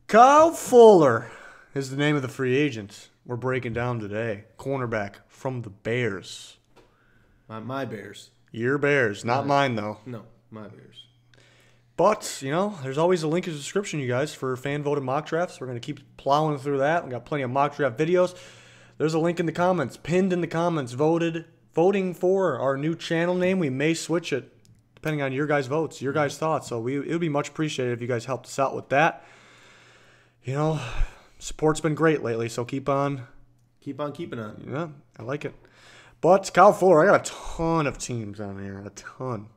Kyle Fuller is the name of the free agent we're breaking down today. Cornerback from the Bears. My Bears. Your Bears, not mine though. No, my Bears. But, you know, there's always a link in the description, you guys, for fan-voted mock drafts. We're going to keep plowing through that. We got plenty of mock draft videos. There's a link in the comments, pinned in the comments, voting for our new channel name. We may switch it depending on your guys' votes, your guys' thoughts. So it would be much appreciated if you guys helped us out with that. You know, support's been great lately, so keep on keeping on. Yeah, I like it. But Kyle Fuller, I got a ton of teams on here, a ton.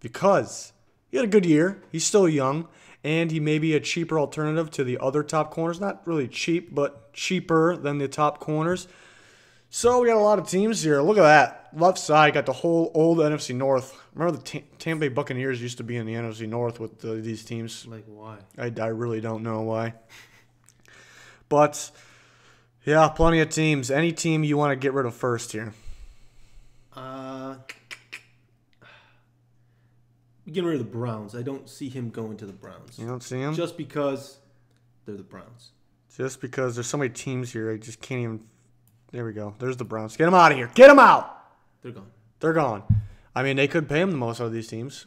Because he had a good year. He's still young, and he may be a cheaper alternative to the other top corners. Not really cheap, but cheaper than the top corners. So we got a lot of teams here. Look at that. Left side got the whole old NFC North. Remember the Tampa Bay Buccaneers used to be in the NFC North with these teams. Like, why? I really don't know why. But, yeah, plenty of teams. Any team you want to get rid of first here? Getting rid of the Browns. I don't see him going to the Browns. You don't see him? Just because they're the Browns. Just because there's so many teams here, I just can't even... There we go. There's the Browns. Get them out of here. Get them out! They're gone. They're gone. I mean, they could pay him the most out of these teams.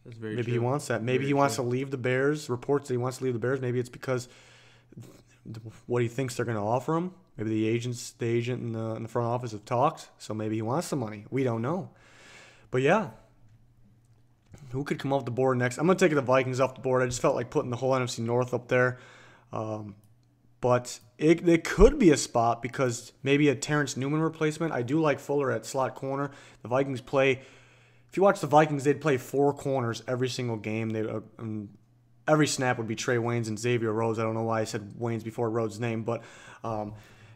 That's very Maybe true. he wants that. Maybe he wants to leave the Bears. Reports that he wants to leave the Bears. Maybe it's because what he thinks they're going to offer him. Maybe the agent in the front office have talked, so maybe he wants the money. We don't know. But yeah, who could come off the board next? I'm going to take the Vikings off the board. I just felt like putting the whole NFC North up there. But it could be a spot because maybe a Terrence Newman replacement. I do like Fuller at slot corner. The Vikings play. If you watch the Vikings, they'd play 4 corners every single game. Every snap would be Trey Waynes and Xavier Rhodes. I don't know why I said Waynes before Rhodes' name, but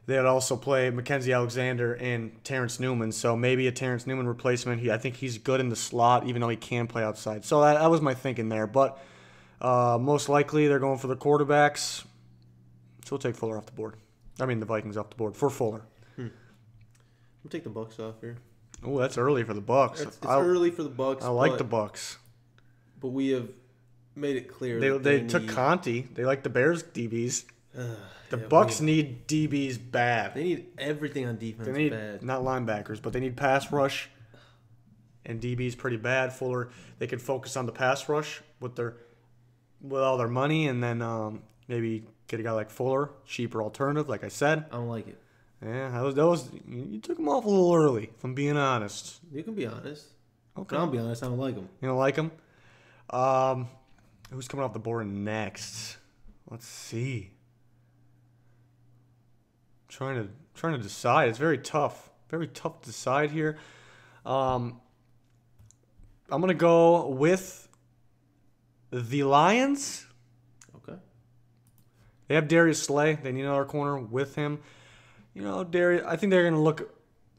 they'd also play Mackenzie Alexander and Terrence Newman. So maybe a Terrence Newman replacement. I think he's good in the slot, even though he can play outside. So that was my thinking there. But most likely they're going for the quarterbacks. So we'll take Fuller off the board. I mean the Vikings off the board for Fuller. We'll take the Bucks off here. Oh, that's early for the Bucks. It's early for the Bucks. I like the Bucks. But we have made it clear They took Conti. They like the Bears DBs. The Bucks need DBs bad. They need everything on defense They need bad. not linebackers, but they need pass rush. And DB's pretty bad. Fuller, they could focus on the pass rush with all their money, and then maybe get a guy like Fuller, cheaper alternative. Like I said, I don't like it. Yeah, that was you took him off a little early. If I'm being honest. You can be honest. Okay, I'll be honest. I don't like him. You don't like him? Who's coming off the board next? Let's see. Trying to decide. It's very tough. Very tough to decide here. I'm gonna go with the Lions. Okay. They have Darius Slay. They need another corner with him. You know, Darius. I think they're gonna look.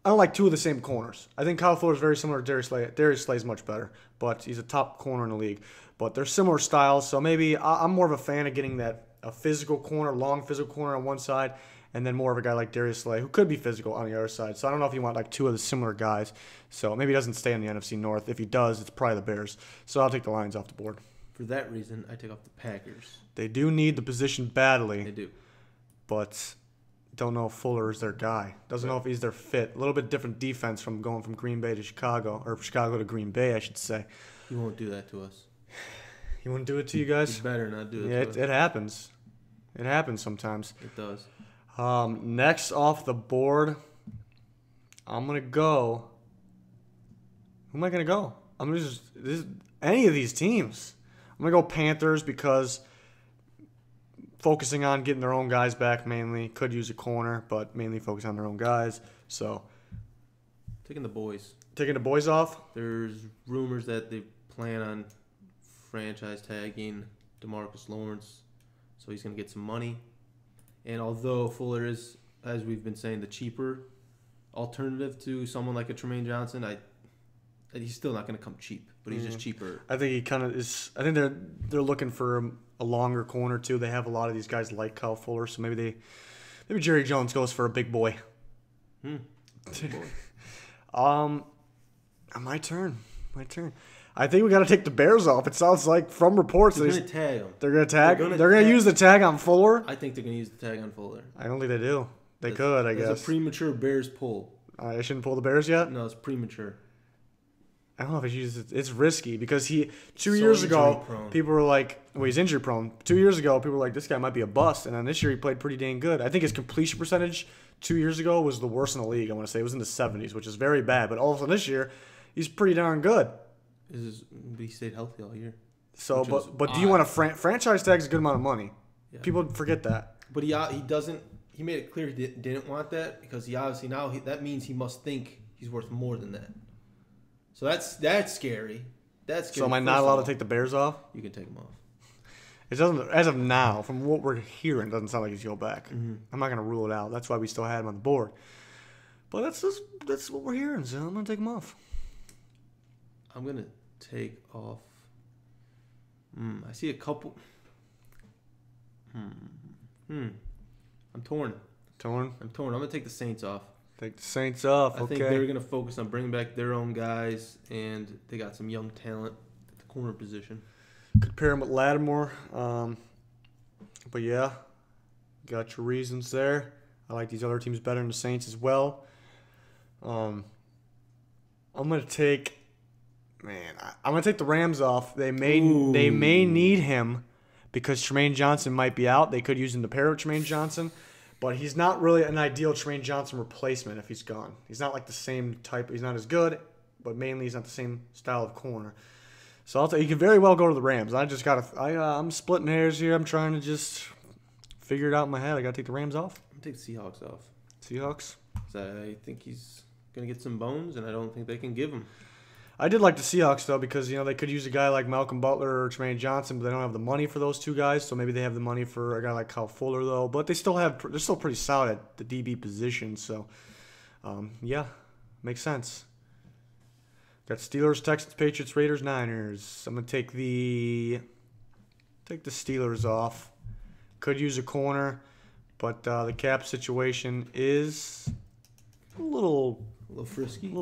I don't like 2 of the same corners. I think Kyle Fuller is very similar to Darius Slay. Darius Slay is much better, but he's a top corner in the league. But they're similar styles, so maybe I'm more of a fan of getting a physical corner, long physical corner on one side, and then more of a guy like Darius Slay, who could be physical on the other side. So I don't know if you want like 2 of the similar guys. So maybe he doesn't stay in the NFC North. If he does, it's probably the Bears. So I'll take the Lions off the board. For that reason, I take off the Packers. They do need the position badly. They do. But don't know if Fuller is their guy. Doesn't know if he's their fit. A little bit different defense from going from Green Bay to Chicago, or Chicago to Green Bay, I should say. He won't do that to us. He wouldn't do it to you guys? He better not do it Yeah, to us. it happens. It happens sometimes. It does. Next off the board, I'm going to go. Who am I going to go? I'm going to any of these teams. I'm going to go Panthers because focusing on getting their own guys back mainly. Could use a corner, but mainly focus on their own guys. So, Taking the boys. taking the boys off. There's rumors that they plan on franchise tagging DeMarcus Lawrence, so he's going to get some money. And although Fuller is, as we've been saying, the cheaper alternative to someone like a Tremaine Johnson, he's still not going to come cheap, but he's just cheaper. I think he kind of is. I think they're looking for a longer corner too. They have a lot of these guys like Kyle Fuller, so maybe Jerry Jones goes for a big boy. Big boy. My turn. I think we got to take the Bears off. It sounds like from reports They're going to tag them. They're going to tag. They're going to use the tag on Fuller. I think they're going to use the tag on Fuller. I don't think they do. They could, I guess. It's a premature Bears pull. I shouldn't pull the Bears yet? No, it's premature. I don't know if it's risky because 2 years ago, people were like, well, he's injury prone. 2 years ago, people were like, this guy might be a bust. And then this year, he played pretty dang good. I think his completion percentage 2 years ago was the worst in the league. I want to say it was in the 70s, which is very bad. But all of a sudden this year, he's pretty darn good. He stayed healthy all year. So, but do you want to franchise tag is a good amount of money? Yeah. People forget that. But he doesn't. He made it clear he didn't want that because he obviously now that means he must think he's worth more than that. So that's scary. That's scary. So am I not allowed to take the Bears off? You can take them off. It doesn't, as of now, from what we're hearing, it doesn't sound like he's going back. Mm-hmm. I'm not going to rule it out. That's why we still had him on the board. But that's what we're hearing, so I'm going to take him off. I'm going to take off. I see a couple. I'm torn. I'm torn. I'm going to take the Saints off. Take the Saints off, I think they're going to focus on bringing back their own guys, and they got some young talent at the corner position. Could pair him with Lattimore. But yeah, got your reasons there. I like these other teams better than the Saints as well. I'm going to take... I'm going to take the Rams off. They may need him because Tremaine Johnson might be out. They could use him to pair with Tremaine Johnson. But he's not really an ideal Tremaine Johnson replacement if he's gone. He's not like the same type. He's not as good, but mainly he's not the same style of corner. So I'll tell you, he could very well go to the Rams. I'm splitting hairs here. I'm trying to just figure it out in my head. I got to take the Rams off. I'm going to take the Seahawks off. Seahawks? I think he's going to get some bones, and I don't think they can give him. I did like the Seahawks, though, because they could use a guy like Malcolm Butler or Tremaine Johnson, but they don't have the money for those two guys, so maybe they have the money for a guy like Kyle Fuller, though. But they're still pretty solid at the DB position, so, yeah, makes sense. Got Steelers, Texans, Patriots, Raiders, Niners. I'm going to take the Steelers off. Could use a corner, but the cap situation is a little frisky.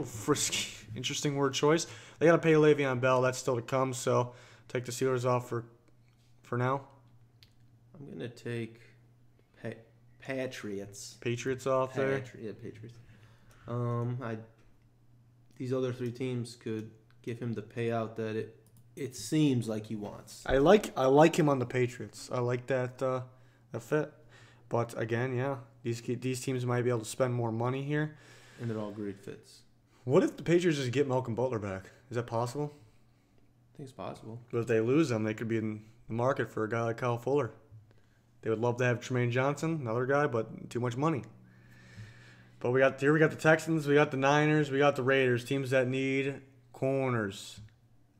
Interesting word choice. They got to pay Le'Veon Bell. That's still to come, so take the Steelers off for now. I'm going to take Patriots. Patriots off there? Yeah, Patriots. These other three teams could give him the payout that it seems like he wants. I like him on the Patriots. I like that fit. But again, yeah, these teams might be able to spend more money here. And they're all great fits. What if the Patriots just get Malcolm Butler back? Is that possible? I think it's possible. But if they lose him, they could be in the market for a guy like Kyle Fuller. They would love to have Tremaine Johnson, another guy, but too much money. But we got the Texans, we got the Niners, we got the Raiders, teams that need corners.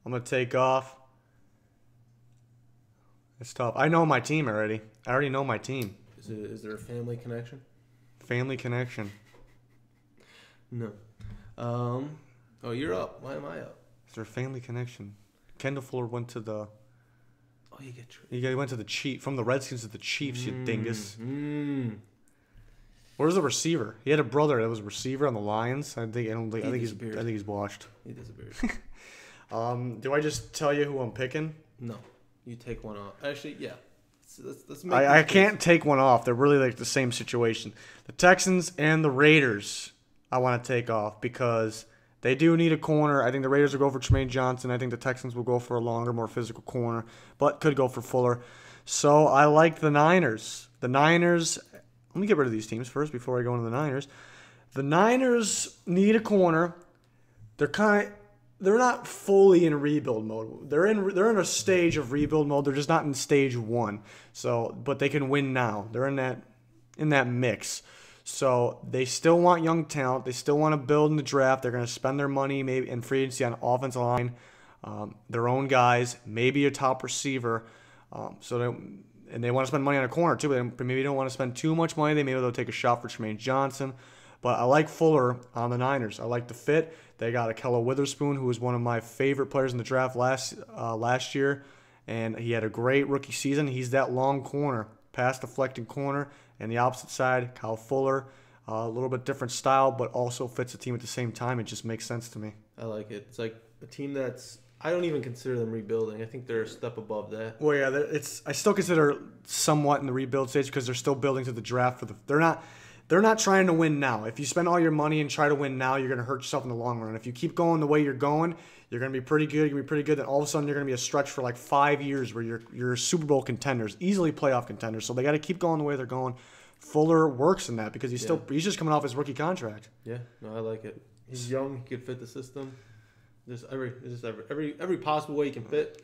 I'm going to take off. It's tough. I know my team already. I already know my team. Is there a family connection? Family connection. No. Oh, you're up. Why am I up? Is there a family connection? Kendall Fuller went to the... Oh, you get tricked. He went to the Chiefs. From the Redskins to the Chiefs, you dingus. Where's the receiver? He had a brother that was a receiver on the Lions. I think he's washed. He disappeared. Do I just tell you who I'm picking? No. You take one off. Actually, yeah. Let's make I can't take one off. They're really like the same situation. The Texans and the Raiders I want to take off because they do need a corner. I think the Raiders will go for Tremaine Johnson. I think the Texans will go for a longer, more physical corner, but could go for Fuller. So I like the Niners. The Niners, let me get rid of these teams first before I go into the Niners. The Niners need a corner. They're not fully in rebuild mode. They're in a stage of rebuild mode. They're just not in stage one. So, but they can win now. They're in that mix. So they still want young talent. They still want to build in the draft. They're going to spend their money maybe in free agency on offensive line, their own guys, maybe a top receiver. And they want to spend money on a corner too. But maybe they don't want to spend too much money. Maybe they'll take a shot for Tremaine Johnson. But I like Fuller on the Niners. I like the fit. They got Ahkello Witherspoon, who was one of my favorite players in the draft last year, and he had a great rookie season. He's that long corner, pass deflecting corner, and the opposite side, Kyle Fuller, a little bit different style, but also fits the team at the same time. It just makes sense to me. I like it. It's like a team that's I don't even consider them rebuilding. I think they're a step above that. Well, yeah, I still consider somewhat in the rebuild stage because they're still building to the draft for the. They're not trying to win now. If you spend all your money and try to win now, you're going to hurt yourself in the long run. If you keep going the way you're going, you're going to be pretty good. You're going to be pretty good. Then all of a sudden, you're going to be a stretch for like 5 years where you're Super Bowl contenders, easily playoff contenders. So they got to keep going the way they're going. Fuller works in that because he's just coming off his rookie contract. Yeah, no, I like it. He's young. He could fit the system. Every possible way he can fit,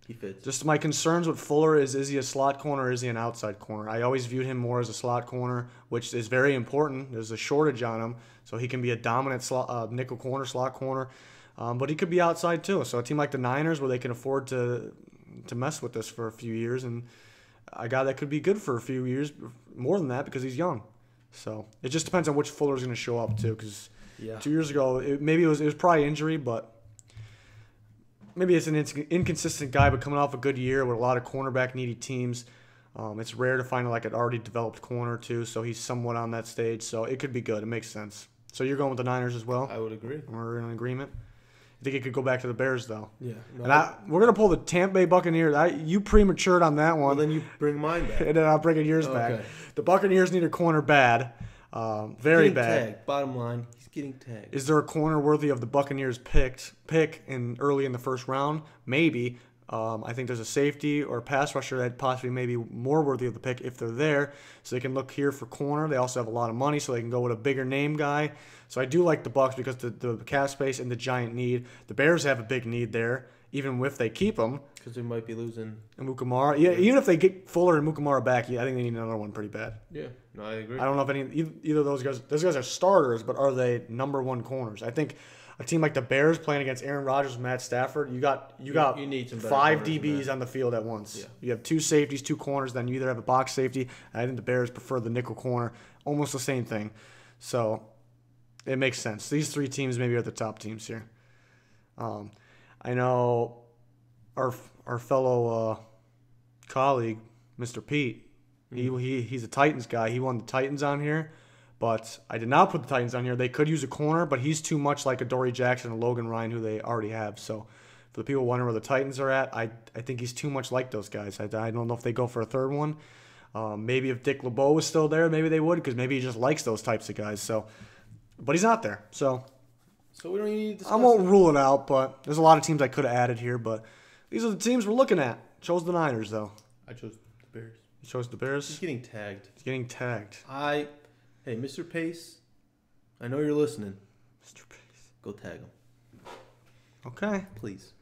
he fits. Just my concerns with Fuller is he a slot corner or is he an outside corner? I always viewed him more as a slot corner, which is very important. There's a shortage on him, so he can be a dominant nickel corner, slot corner. But he could be outside too. So a team like the Niners where they can afford to mess with this for a few years, and a guy that could be good for a few years, more than that because he's young. So it just depends on which Fuller's going to show up too. Because 2 years ago, it was probably injury, but maybe it's an inconsistent guy. But coming off a good year with a lot of cornerback needy teams, it's rare to find like an already developed corner too. So he's somewhat on that stage. So it could be good. It makes sense. So you're going with the Niners as well? I would agree. We're in agreement. I think it could go back to the Bears, though. Yeah. No, and we're going to pull the Tampa Bay Buccaneers. You prematured on that one. Well, then you bring mine back. And then I'll bring yours back. The Buccaneers need a corner bad. Very bad. Tagged. Bottom line, he's getting tagged. Is there a corner worthy of the Buccaneers pick early in the first round? Maybe. I think there's a safety or a pass rusher that possibly may be more worthy of the pick if they're there. So they can look here for corner. They also have a lot of money, so they can go with a bigger name guy. So I do like the Bucs because the cap space and the giant need. The Bears have a big need there, even if they keep them. Because they might be losing Mukamara. Yeah, even if they get Fuller and Mukamara back, I think they need another one pretty bad. Yeah, no, I agree. I don't know if either of those guys are starters, but are they number one corners? I think a team like the Bears playing against Aaron Rodgers and Matt Stafford, you need some 5 DBs on the field at once. Yeah. You have 2 safeties, 2 corners, then you either have a box safety. And I think the Bears prefer the nickel corner, almost the same thing. So it makes sense. These 3 teams maybe are the top teams here. I know our fellow colleague, Mr. Pete, he's a Titans guy. He won the Titans on here. But I did not put the Titans on here. They could use a corner, but he's too much like a Dory Jackson and Logan Ryan, who they already have. So for the people wondering where the Titans are at, I think he's too much like those guys. I don't know if they go for a third one. Maybe if Dick LeBeau was still there, maybe they would, because maybe he just likes those types of guys. So, but he's not there. So we don't need to discuss I won't rule it out, but there's a lot of teams I could have added here. But these are the teams we're looking at. Chose the Niners, though. I chose the Bears. You chose the Bears? He's getting tagged. Hey, Mr. Pace, I know you're listening. Mr. Pace. Go tag him. Okay. Please.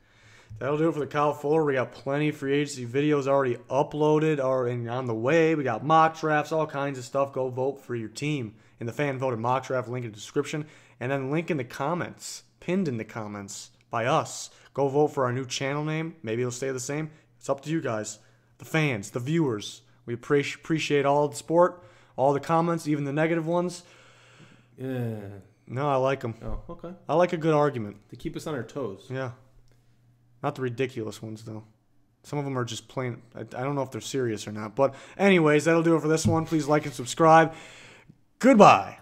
That'll do it for the Kyle Fuller. We got plenty of free agency videos already uploaded or on the way. We got mock drafts, all kinds of stuff. Go vote for your team in the fan voted mock draft. Link in the description. And then link in the comments, pinned in the comments by us. Go vote for our new channel name. Maybe it'll stay the same. It's up to you guys, the fans, the viewers. We appreciate all the support. All the comments, even the negative ones. Yeah. No, I like them. Oh, okay. I like a good argument. To keep us on our toes. Yeah. Not the ridiculous ones, though. Some of them are just plain. I don't know if they're serious or not. But anyways, that'll do it for this one. Please like and subscribe. Goodbye.